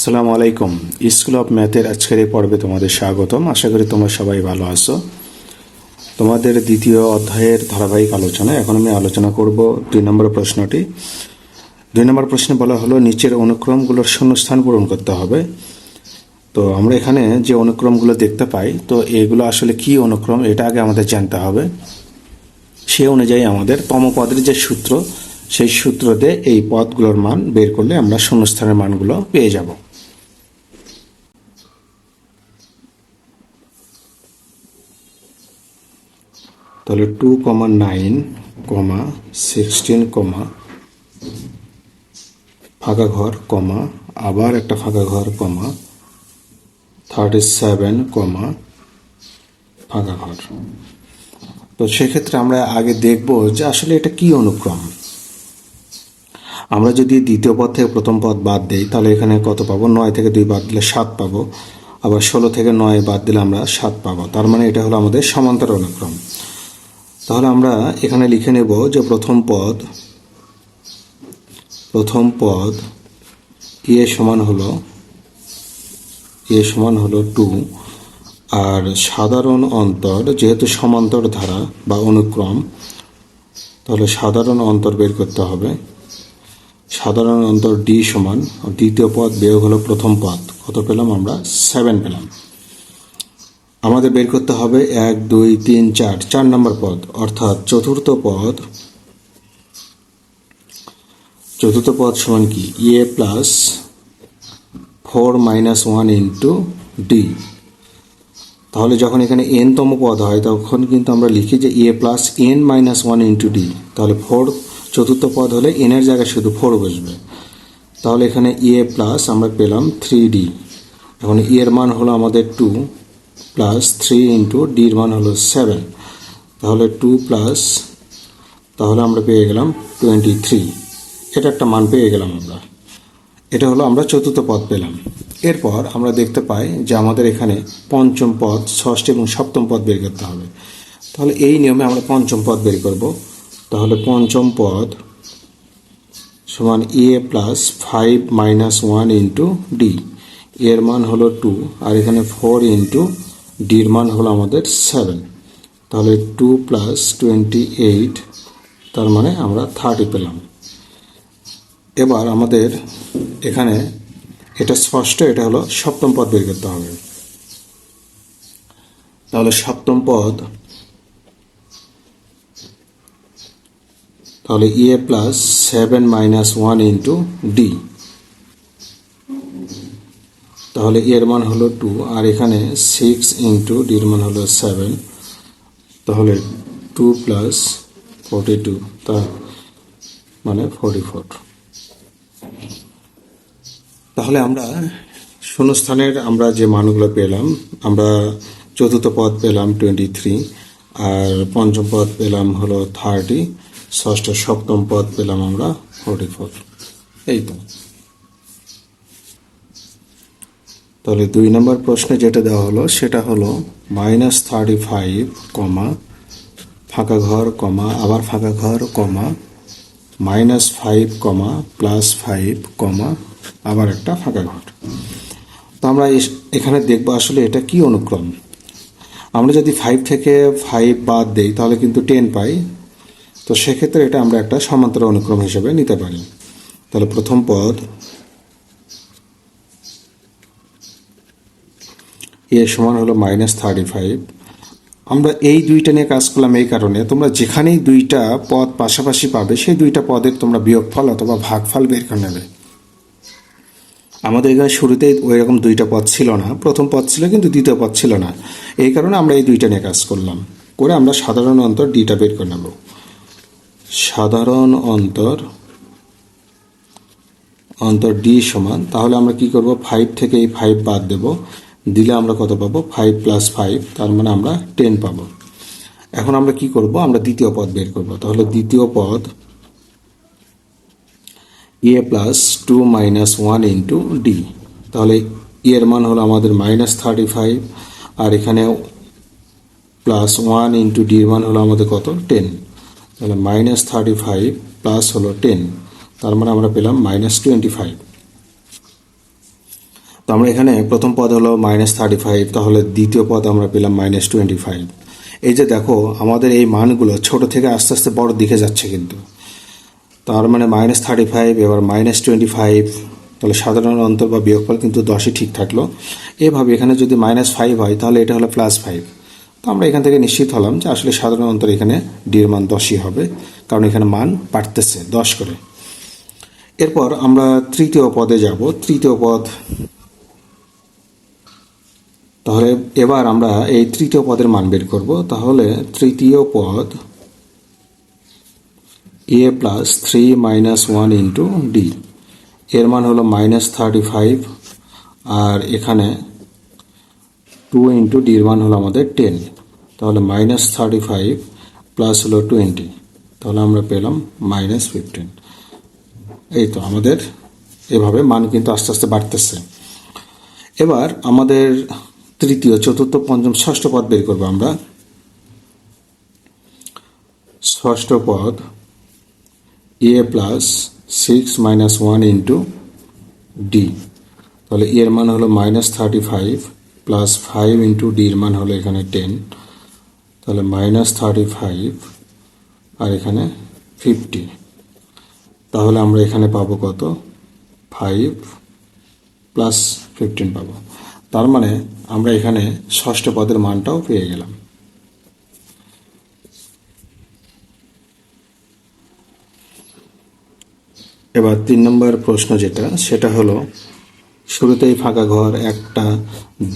আসসালামু আলাইকুম। School of ম্যাথের আজকের এই পর্বে তোমাদের স্বাগতম। আশা করি তোমরা সবাই ভালো আছো। তোমাদের দ্বিতীয় অধ্যায়ের ধারাবাহিক আলোচনা। এখন আমি আলোচনা করব 2 নম্বর প্রশ্নটি। 2 নম্বর প্রশ্নে বলা হলো নিচের অনুক্রমগুলোর শূন্যস্থান পূরণ করতে হবে। তো আমরা এখানে যে অনুক্রমগুলো দেখতে পাই, তো এগুলো আসলে কি অনুক্রম এটা আগে আমাদের জানতে হবে। সে অনুযায়ী আমাদের তম পদের যে সূত্র, সেই সূত্র দিয়ে এই পদগুলোর মান বের করলে আমরা শূন্যস্থানের মানগুলো পেয়ে যাব। তাহলে 2,9, 16, ফাঁকা ঘর, আবার একটা ফাঁকা ঘর, 37, ফাঁকা ঘর। তো সেক্ষেত্রে আমরা আগে দেখব যে আসলে এটা কি অনুক্রম। আমরা যদি দ্বিতীয় পদ থেকে প্রথম পদ বাদ দেই তাহলে এখানে কত পাবো? 9 থেকে 2 বাদ দিলে 7 পাবো। আবার 16 থেকে 9 বাদ দিলে আমরা 7 পাবো। তার মানে এটা হলো আমাদের সমান্তরাল অনুক্রম। তাহলে আমরা এখানে লিখে নেব যে প্রথম পদ এ সমান হলো 2, আর সাধারণ অন্তর যেহেতু সমান্তর ধারা বা অনুক্রম, তাহলে সাধারণ অন্তর বের করতে হবে। সাধারণ অন্তর ডি সমান দ্বিতীয় পদ বিয়োগ হলো প্রথম পদ, কত পেলাম আমরা? 7 পেলাম। আমাদের বের করতে হবে 1, 2, 3, 4 নম্বর পদ, অর্থাৎ চতুর্থ পদ সমান কি? এ প্লাস 4 - 1 ইন্টু ডি। তাহলে যখন এখানে n তম পদ হয় তখন কিন্তু আমরা লিখি যে এ প্লাস n - 1 ইন্টু ডি। তাহলে 4 চতুর্থ পদ হলে n এর জায়গায় শুধু 4 বসবে। তাহলে এখানে এ প্লাস আমরা পেলাম 3d। এখন এর মান হলো আমাদের 2 প্লাস 3 ইন্টু ডির মান হলো 7। তাহলে 2 প্লাস, তাহলে আমরা পেয়ে গেলাম 23। এটা একটা মান পেয়ে গেলাম আমরা। এটা হলো আমরা চতুর্থ পদ পেলাম। এরপর আমরা দেখতে পাই যে আমাদের এখানে পঞ্চম পদ, ষষ্ঠ এবং সপ্তম পদ বের করতে হবে। তাহলে এই নিয়মে আমরা পঞ্চম পদ বের করব। তাহলে পঞ্চম পদ সমান এ প্লাস 5 - 1 ইন্টু ডি। এর মান হলো 2, আর এখানে 4 ইন্টু ডির মান হলো আমাদের 7। তাহলে 2 প্লাস 28, তার মানে আমরা 30 পেলাম। এবার আমাদের এখানে এটা স্পষ্ট, এটা হলো সপ্তম পদ বের করতে হবে। তাহলে সপ্তম পদ, তাহলে এ প্লাস 7 - 1 ইন্টু ডি। তাহলে এর মান হলো 2, আর এখানে 6 ইন্টু ডির মান হলো 7। তাহলে 2 প্লাস 42, তার মানে 44। তাহলে আমরা শূন্যস্থানের আমরা যে মানগুলো পেলাম, আমরা চতুর্থ পদ পেলাম 23, আর পঞ্চম পদ পেলাম হলো 30, ষষ্ঠ সপ্তম পদ পেলাম আমরা 44। এই তো। তাহলে 2 নম্বর প্রশ্নে যেটা দেওয়া হলো সেটা হলো -35, ফাঁকা ঘর, আবার ফাঁকা ঘর, -5, +5, আবার একটা ফাঁকা ঘর। তো আমরা এখানে দেখব আসলে এটা কি অনুক্রম। আমরা যদি 5 থেকে 5 বাদ দেই তাহলে কিন্তু 10 পাই। তো সেক্ষেত্রে এটা আমরা একটা সমান্তরাল অনুক্রম হিসেবে নিতে পারি। তাহলে প্রথম পদ এর সমান হলো -35। আমরা এই দুইটা নিয়ে কাজ করলাম এই কারণে, তোমরা যেখানেই দুইটা পদ পাশাপাশি পাবে সেই দুইটা পদের তোমরা বিয়োগফল অথবা ভাগফল বের করে নেবে। আমাদের এখানে শুরুতেই ওই রকম দুইটা পদ ছিল না, প্রথম পদ ছিল কিন্তু দ্বিতীয় পদ ছিল না। এই কারণে আমরা এই দুইটা নিয়ে কাজ করলাম, করে আমরা সাধারণ অন্তর ডিটা বের করে নেব। সাধারণ অন্তর ডি সমান, তাহলে আমরা কি করব? 5 থেকে এই 5 বাদ দেব, দিলে আমরা কত পাবো? 5 + 5, তার মানে আমরা 10 পাবো। এখন আমরা কি করব? আমরা দ্বিতীয় পদ বের করব। তাহলে দ্বিতীয় পদ এ প্লাস 2 - 1 ইন্টু ডি। তাহলে এর মান হলো আমাদের -35, আর এখানে +1 ইন্টু ডির মান হলো আমাদের কত? 10। তাহলে -35 প্লাস হলো 10, তার মানে আমরা পেলাম -25। আমরা এখানে প্রথম পদ হলো -35, তাহলে দ্বিতীয় পদ আমরা পেলাম -25। এই যে দেখো আমাদের এই মানগুলো ছোট থেকে আস্তে আস্তে বড় দিকে যাচ্ছে, কিন্তু তার মানে -35 এবার -25, তাহলে সাধারণ অন্তর বা বিয়োগফল কিন্তু 10ই ঠিক থাকলো। এভাবে এখানে যদি -5 হয় তাহলে এটা হলো +5। তো আমরা এখান থেকে নিশ্চিত হলাম যে আসলে সাধারণ অন্তর এখানে ডি এর মান 10ই হবে, কারণ এখানে মান বাড়তেছে 10 করে। এরপর আমরা তৃতীয় পদে যাব। তৃতীয় পদ, তাহলে এবার আমরা এই তৃতীয় পদের মান বের করব। তাহলে তৃতীয় পদ a প্লাস 3 - 1 ইন্টু ডি, এর মান হলো -35, আর এখানে 2 ইন্টু ডির মান হলো আমাদের 10, তাহলে -35 প্লাস হলো 20, তাহলে আমরা পেলাম -15। এই তো আমাদের এভাবে মান কিন্তু আস্তে আস্তে বাড়তেছে। এবার আমাদের তৃতীয়, চতুর্থ, পঞ্চম, ষষ্ঠ পদ বের করবো আমরা। ষষ্ঠ পদ a প্লাস 6 - 1 ইন্টু ডি, তাহলে এর মান হলো -35 প্লাস 5 ইন্টু ডির মান হলো এখানে 10, তাহলে -35 আর এখানে 50, তাহলে আমরা এখানে পাবো কত? 5 প্লাস 15 পাবো। তার মানে আমরা এখানে ষষ্ঠ পদের মানটাও পেয়ে গেলাম। এবার 3 নম্বর প্রশ্ন যেটা, সেটা হলো শুরুতেই ফাঁকা ঘর 1টা,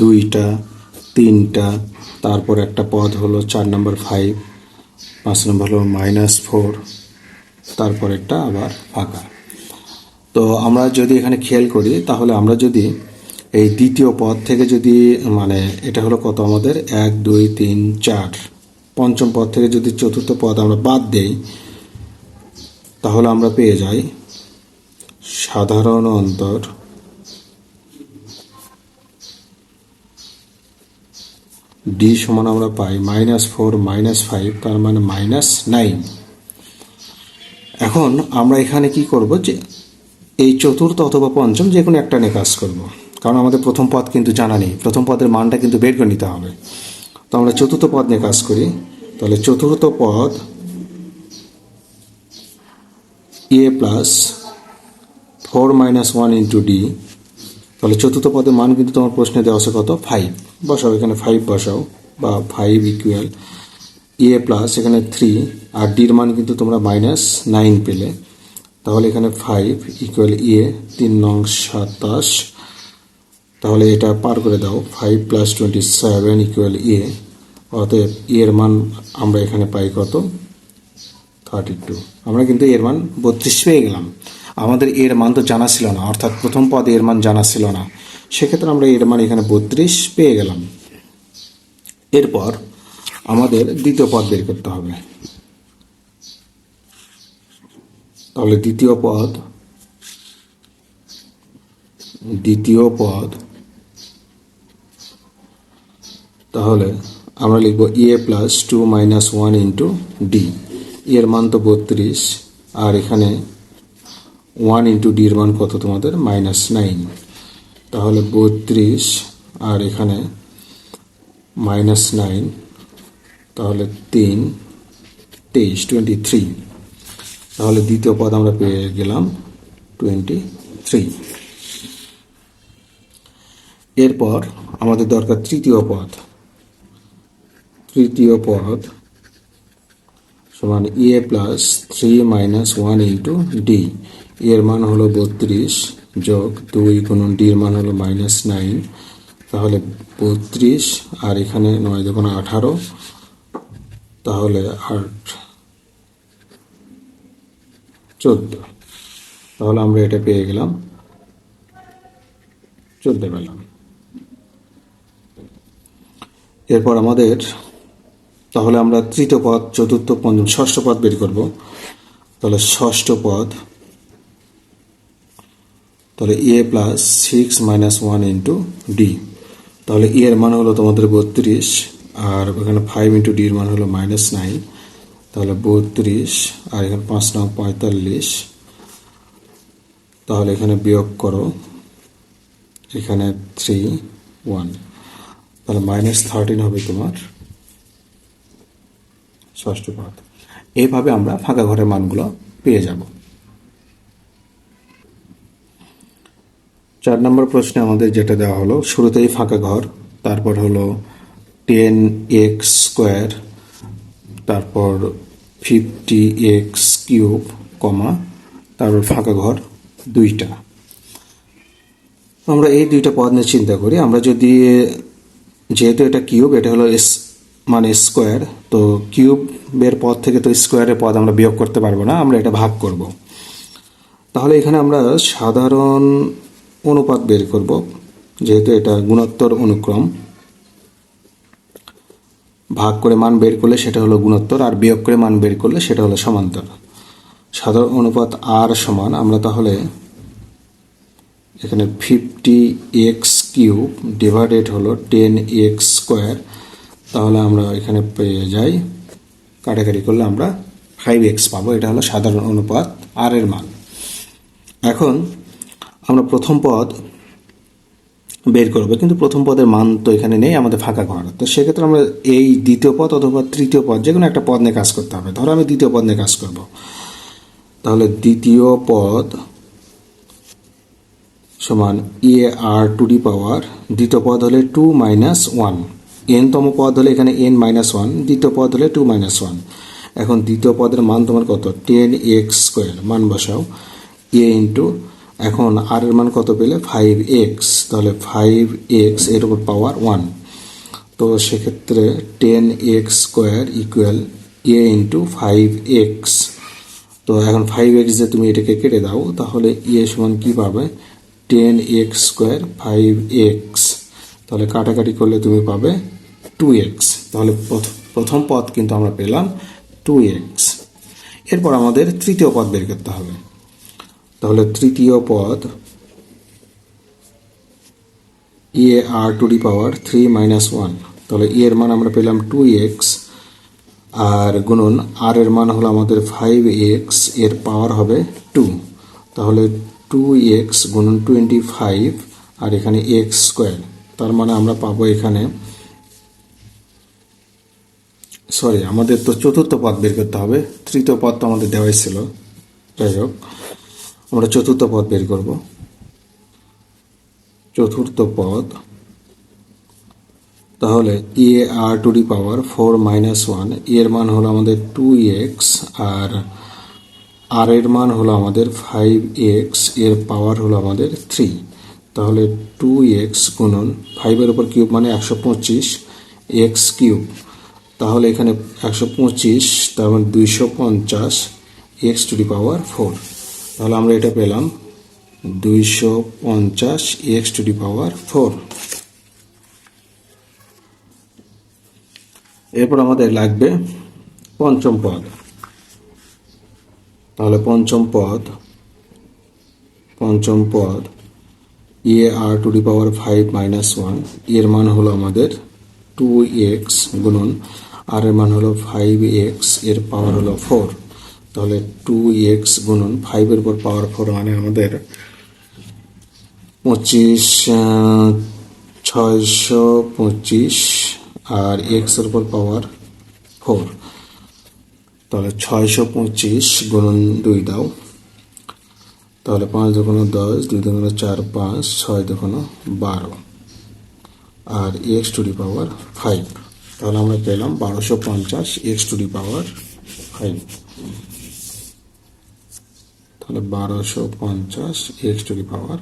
2টা, 3টা, তারপর একটা পদ হলো 4 নম্বর 5, 5 নম্বর হলো -4, তারপর একটা আবার ফাঁকা। তো আমরা যদি এখানে খেয়াল করি, তাহলে আমরা যদি এই দ্বিতীয় পদ থেকে যদি মানে এটা হলো কত আমাদের 1 2 3 4, পঞ্চম পদ থেকে যদি চতুর্থ পদ আমরা বাদ দেই, তাহলে আমরা পেয়ে যাই সাধারণ অন্তর ডি সমান আমরা পাই -4 -5, তার মানে -9। এখন আমরা এখানে কি করব, যে এই চতুর্থ অথবা পঞ্চম যে কোনো একটা নিয়ে কাজ করব, কারণ আমাদের প্রথম পদ কিন্তু জানা নেই, প্রথম পদের মানটা কিন্তু বের করে নিতে হবে। তো আমরা চতুর্থ পদ নিয়ে কাজ করি। তাহলে চতুর্থ পদ a প্লাস 4 - 1 ইন্টু ডি, তাহলে চতুর্থ পদের মান কিন্তু তোমার প্রশ্নে দেওয়া আছে কত? 5 বসাও, এখানে 5 বসাও, বা 5 ইকুয়াল a প্লাস এখানে 3, আর ডির মান কিন্তু তোমরা -9 পেলে, তাহলে এখানে 5 ইকুয়াল a 3 নং 27, তাহলে এটা পার করে দাও, 5 প্লাস 27 ইকুয়াল a, অতএব এর মান আমরা এখানে পাই কত? 32। আমরা কিন্তু এর মান 32 পেয়ে গেলাম। আমাদের এর মান তো জানা ছিল না, অর্থাৎ প্রথম পদে এর মান জানা ছিল না, সেক্ষেত্রে আমরা এর মান এখানে 32 পেয়ে গেলাম। এরপর আমাদের দ্বিতীয় পদ বের করতে হবে। তাহলে দ্বিতীয় পদ তাহলে আমরা লিখব a প্লাস 2 - 1 ইন্টু ডি, এর মান তো 32, আর এখানে 1 ইন্টু ডির মান কত তোমাদের? -9, তাহলে 32 আর এখানে -9, তাহলে 3 23 23, তাহলে দ্বিতীয় পদ আমরা পেয়ে গেলাম 23। এরপর আমাদের দরকার তৃতীয় পদ। তৃতীয় পদ সমান a প্লাস 3 - 1 ইন্টু ডি, এর মান হলো 32 যোগ 2 গুণন ডির মান হলো -9, তাহলে 32 আর এখানে 9 2 18, তাহলে 8 14, তাহলে আমরা এটা পেয়ে গেলাম 14 পেলাম। এরপর আমাদের তাহলে আমরা তৃতীয় পদ, চতুর্থ, পঞ্চম, ষষ্ঠ পদ বের করব। তাহলে ষষ্ঠ পদ, তাহলে a প্লাস 6 - 1 ইন্টু ডি, তাহলে এর মান হলো তোমাদের 32, আর এখানে 5 ইন্টু ডির মান হলো -9, তাহলে 32 আর এখানে 5 9 45, তাহলে এখানে বিয়োগ করো এখানে 3 1, তাহলে -13 হবে তোমার ষষ্ঠ পদ। এইভাবে আমরা ফাঁকা ঘরের মানগুলো পেয়ে যাব। 4 নম্বর প্রশ্নে আমাদের যেটা দেওয়া হলো, শুরুতেই ফাঁকা ঘর, তারপর হলো 10x², তারপর 50x³ কমা, তারপর ফাঁকা ঘর 2টা। আমরা এই 2টা পদ নিয়ে চিন্তা করি। আমরা যদি, যেহেতু এটা কিউব, এটা হলো মানে স্কোয়ার, তো কিউবের পদ থেকে তো স্কোয়ারের পদ আমরা বিয়োগ করতে পারবো না, আমরা এটা ভাগ করব। তাহলে এখানে আমরা সাধারণ অনুপাত বের করব, যেহেতু এটা গুণোত্তর অনুক্রম। ভাগ করে মান বের করলে সেটা হলো গুণোত্তর, আর বিয়োগ করে মান বের করলে সেটা হলো সমান্তর। সাধারণ অনুপাত আর সমান, আমরা তাহলে এখানে 50x³ ডিভাইডেড হলো 10x², তাহলে আমরা এখানে পেয়ে যাই, কাটাকাটি করলে আমরা 5x পাবো। এটা হলো সাধারণ অনুপাত আর এর মান। এখন আমরা প্রথম পদ বের করবো, কিন্তু প্রথম পদের মান তো এখানে নেই, আমাদের ফাঁকা ঘর। তো সেক্ষেত্রে আমরা এই দ্বিতীয় পদ অথবা তৃতীয় পদ, যে কোনো একটা পদ নিয়ে কাজ করতে হবে। ধরো আমি দ্বিতীয় পদ নিয়ে কাজ করব, তাহলে দ্বিতীয় পদ সমান ar⁴, দ্বিতীয় পদ হলে 2 - 1, n-তম পদ হলে এখানে n-1, দ্বিতীয় পদ হলে 2 - 1। এখন দ্বিতীয় পদের মান তোমার কত? 10x², মান বসাও, a ইন্টু, এখন আর এর মান কত পেলে? 5x, তাহলে 5x এর উপর পাওয়ার 1, তো সেক্ষেত্রে 10x² equal a into 5x। তো এখন 5x যে তুমি এটাকে কেটে দাও, তাহলে a সমান কি পাবে? 10x², 5x, তাহলে কাটাকাটি করলে তুমি পাবে 2x। তাহলে প্রথম পদ কিন্তু আমরা পেলাম 2x। এরপর আমাদের তৃতীয় পদ বের করতে হবে। তাহলে তৃতীয় পদ ar⁴ 1, তাহলে এর মান আমরা পেলাম 2x, আর গুণন আর এর মান হলো আমাদের 5x, এর পাওয়ার হবে 2, তাহলে 2x গুণন 25, আর এখানে x², তার মানে আমরা পাবো এখানে, সরি আমাদের তো চতুর্থ পদ বের করতে হবে, তৃতীয় পদ তো আমাদের দেওয়াই ছিল। যাই হোক, আমরা চতুর্থ পদ বের করব। চতুর্থ পদ তাহলে ar⁴ -1, এর মান হলো আমাদের 2x, আর আর এর মান হলো আমাদের 5x, এর পাওয়ার হলো আমাদের 3, তাহলে 2x গুণন 5 এর উপর কিউব মানে 125 x³, তাহলে এখানে 125, তার মানে 250 x⁴, তাহলে আমরা এটা পেলাম 250 x⁴। এরপর আমাদের লাগবে পঞ্চম পদ। তাহলে পঞ্চম পদ ar⁵ -1, এর মান হলো আমাদের 2x গুণন আর এর মান হলো 5x, এর পাওয়ার হলো 4, তাহলে 2x গুণন 5 এর উপর পাওয়ার 4 মানে আমাদের 625, আর x এর উপর পাওয়ার 4, তাহলে 625 গুণন 2 দাও, তাহলে 5 × 10, 2 × 4 5, 6 × 12, আর x⁵, তাহলে আমরা পেলাম 1250 x⁵, তাহলে 1250 x⁵।